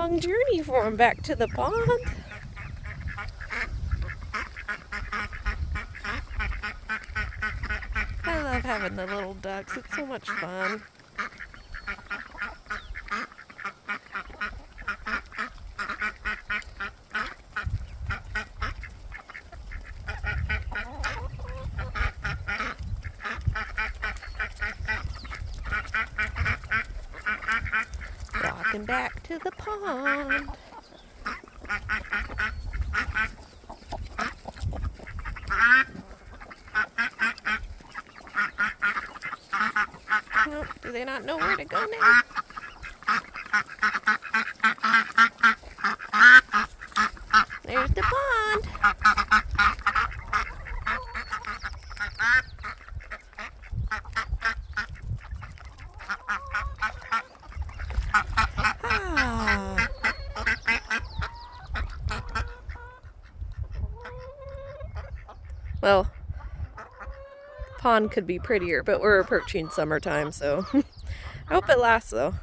long journey for them back to the pond. I love having the little ducks. It's so much fun. Walking back to the pond. Oh, do they not know where to go now? There's the pond. Ah. Well, pond could be prettier, but we're approaching summertime, so I hope it lasts though.